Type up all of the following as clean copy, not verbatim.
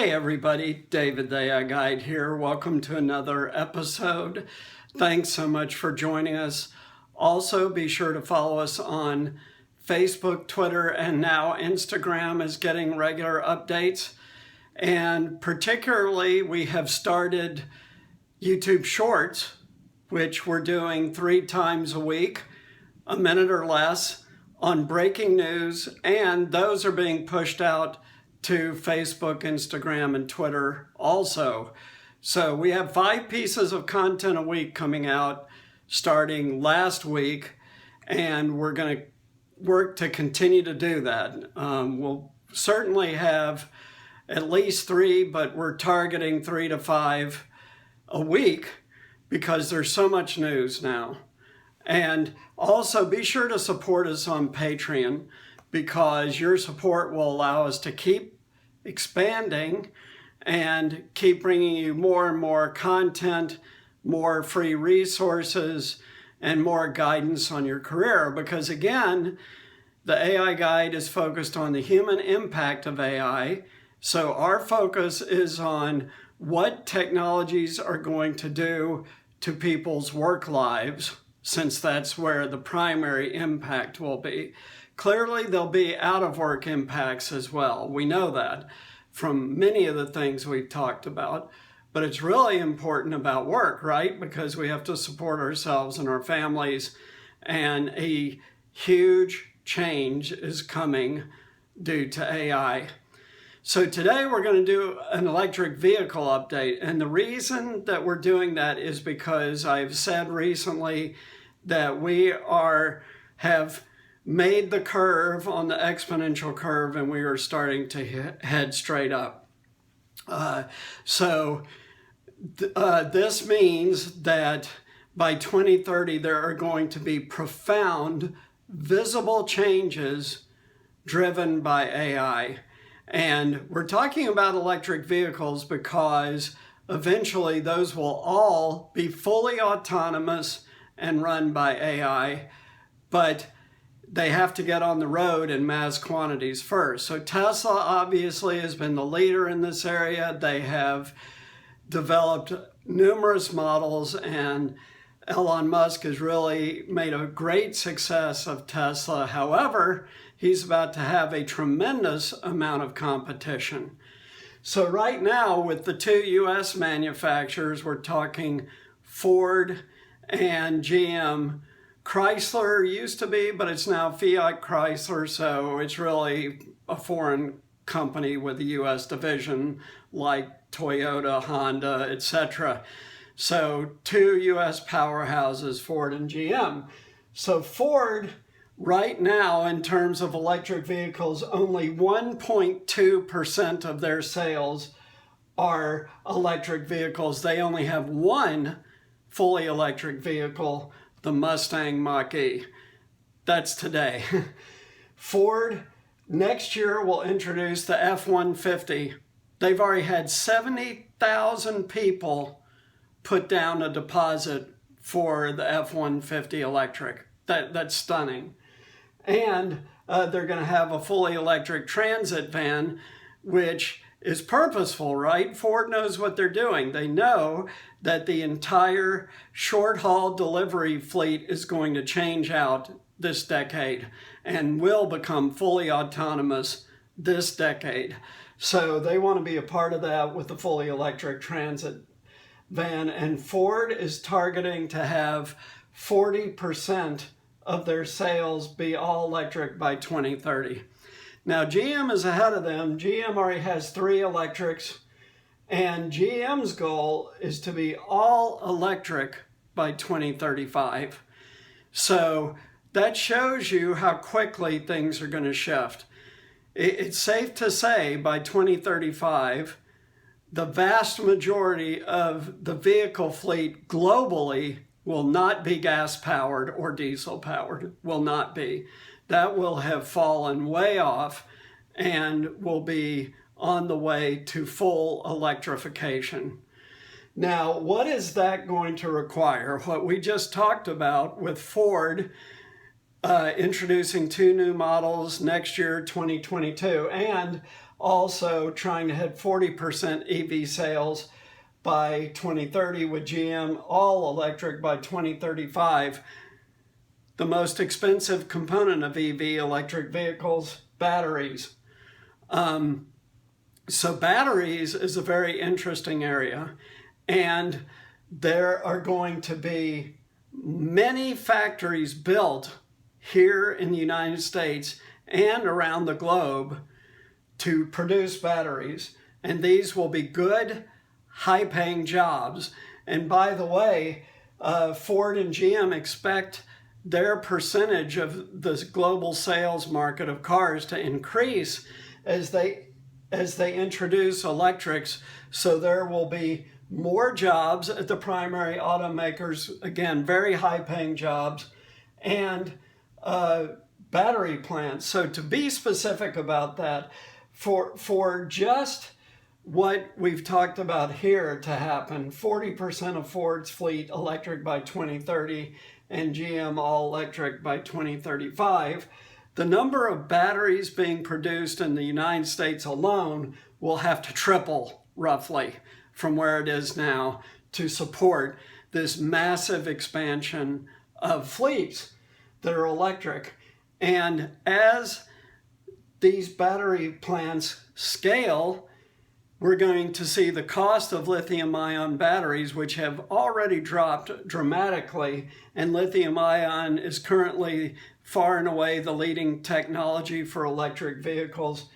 Hey everybody, David the AI Guide here. Welcome to another episode. Thanks so much for joining us. Also, be sure to follow us on Facebook, Twitter, and now Instagram is getting regular updates. And particularly, we have started YouTube Shorts, which we're doing 3 times a week, a minute or less, on breaking news, and those are being pushed out to Facebook, Instagram, and Twitter also. So we have 5 pieces of content a week coming out starting last week, and we're going to work to continue to do that. We'll certainly have at least 3, but we're targeting 3 to 5 a week because there's so much news now. And also be sure to support us on Patreon, because your support will allow us to keep expanding and keep bringing you more and more content, more free resources, and more guidance on your career. Because again, the AI Guide is focused on the human impact of AI. So our focus is on what technologies are going to do to people's work lives, since that's where the primary impact will be. Clearly, there'll be out-of-work impacts as well. We know that from many of the things we've talked about. But it's really important about work, right? Because we have to support ourselves and our families. And a huge change is coming due to AI. So today we're going to do an electric vehicle update. And the reason that we're doing that is because I've said recently that we have made the curve on the exponential curve, and we are starting to head straight up. This means that by 2030, there are going to be profound, visible changes driven by AI. And we're talking about electric vehicles because eventually those will all be fully autonomous and run by AI, but they have to get on the road in mass quantities first. So Tesla obviously has been the leader in this area. They have developed numerous models, and Elon Musk has really made a great success of Tesla. However, he's about to have a tremendous amount of competition. So right now, with the 2 US manufacturers, we're talking Ford and GM. Chrysler used to be, but it's now Fiat Chrysler, so it's really a foreign company with a US division like Toyota, Honda, etc. So 2 US powerhouses, Ford and GM. So Ford, right now, in terms of electric vehicles, only 1.2% of their sales are electric vehicles. They only have 1 fully electric vehicle, the Mustang Mach-E. That's today. Ford next year will introduce the F-150. They've already had 70,000 people put down a deposit for the F-150 electric. That's stunning. And they're going to have a fully electric transit van, which is purposeful, right? Ford knows what they're doing. They know that the entire short-haul delivery fleet is going to change out this decade and will become fully autonomous this decade. So they want to be a part of that with the fully electric transit van. And Ford is targeting to have 40% of their sales be all electric by 2030. Now, GM is ahead of them. GM already has 3 electrics, and GM's goal is to be all electric by 2035. So that shows you how quickly things are going to shift. It's safe to say by 2035, the vast majority of the vehicle fleet globally will not be gas-powered or diesel-powered, will not be. That will have fallen way off and will be on the way to full electrification. Now, what is that going to require? What we just talked about with Ford introducing 2 new models next year, 2022, and also trying to hit 40% EV sales by 2030 with GM all electric by 2035. The most expensive component of EV electric vehicles, batteries. So batteries is a very interesting area, and there are going to be many factories built here in the United States and around the globe to produce batteries, and these will be good, high-paying jobs. And by the way, Ford and GM expect their percentage of the global sales market of cars to increase as they introduce electrics. So there will be more jobs at the primary automakers, again, very high-paying jobs, and battery plants. So to be specific about that, for just what we've talked about here to happen, 40% of Ford's fleet electric by 2030 and GM all electric by 2035, the number of batteries being produced in the United States alone will have to triple roughly from where it is now to support this massive expansion of fleets that are electric. And as these battery plants scale, we're going to see the cost of lithium-ion batteries, which have already dropped dramatically, and lithium-ion is currently far and away the leading technology for electric vehicles.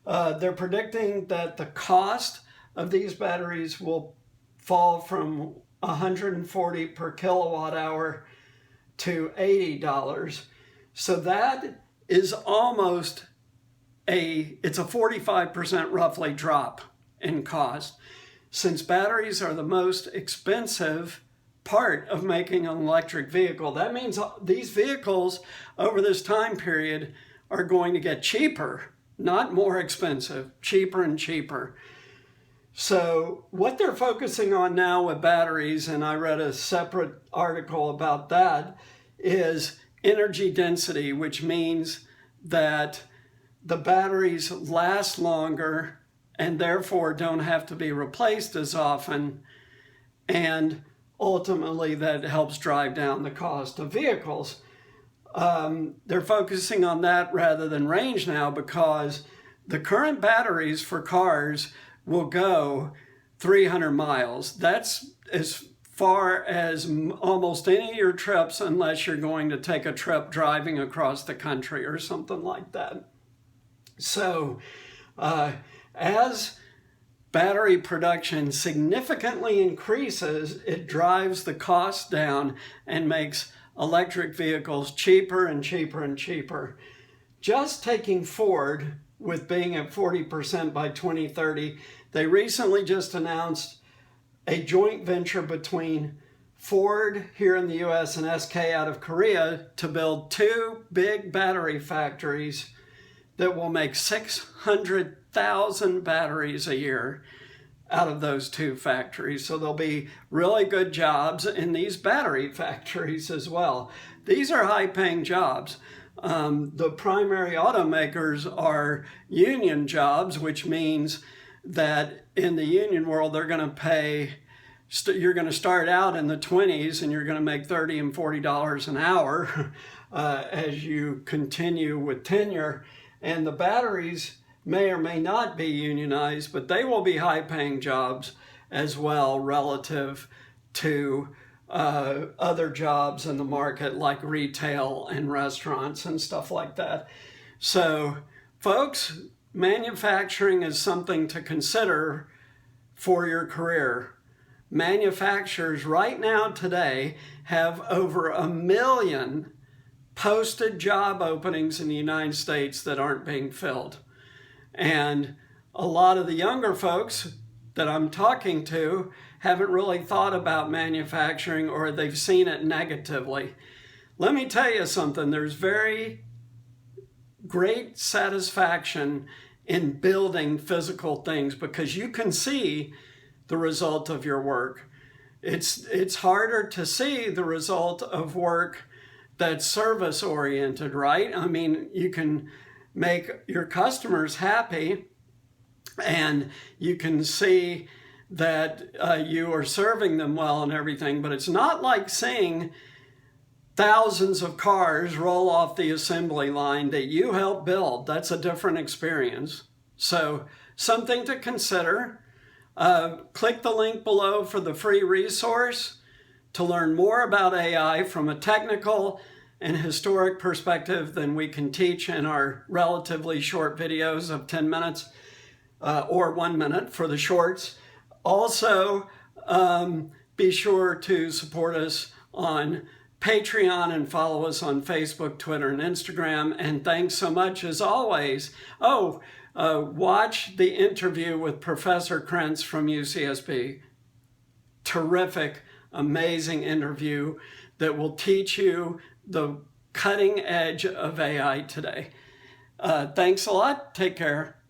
They're predicting that the cost of these batteries will fall from $140 per kilowatt hour to $80. So that is almost it's a 45% roughly drop in cost. Since batteries are the most expensive part of making an electric vehicle, that means these vehicles over this time period are going to get cheaper, not more expensive, cheaper and cheaper. So what they're focusing on now with batteries, and I read a separate article about that, is energy density, which means that the batteries last longer and therefore don't have to be replaced as often, and ultimately that helps drive down the cost of vehicles. They're focusing on that rather than range now, because the current batteries for cars will go 300 miles. That's as far as almost any of your trips, unless you're going to take a trip driving across the country or something like that. So as battery production significantly increases, it drives the cost down and makes electric vehicles cheaper and cheaper and cheaper. Just taking Ford, with being at 40% by 2030, they recently just announced a joint venture between Ford here in the US and SK out of Korea to build 2 big battery factories that will make 600,000 batteries a year out of those 2 factories. So there'll be really good jobs in these battery factories as well. These are high-paying jobs. The primary automakers are union jobs, which means that in the union world, they're going to pay, you're going to start out in the 20s and you're going to make $30 and $40 an hour as you continue with tenure. And the batteries may or may not be unionized, but they will be high-paying jobs as well relative to other jobs in the market like retail and restaurants and stuff like that. So, folks, manufacturing is something to consider for your career. Manufacturers right now today have over 1 million posted job openings in the United States that aren't being filled. And a lot of the younger folks that I'm talking to haven't really thought about manufacturing, or they've seen it negatively. Let me tell you something, there's very great satisfaction in building physical things because you can see the result of your work. It's harder to see the result of work that's service oriented, right? I mean, you can make your customers happy and you can see that you are serving them well and everything, but it's not like seeing thousands of cars roll off the assembly line that you helped build. That's a different experience. So something to consider. Click the link below for the free resource to learn more about AI from a technical and historic perspective than we can teach in our relatively short videos of 10 minutes or 1 minute for the shorts. Also, be sure to support us on Patreon and follow us on Facebook, Twitter, and Instagram. And thanks so much as always. Watch the interview with Professor Krentz from UCSB. Terrific, amazing interview that will teach you the cutting edge of AI today. Thanks a lot. Take care.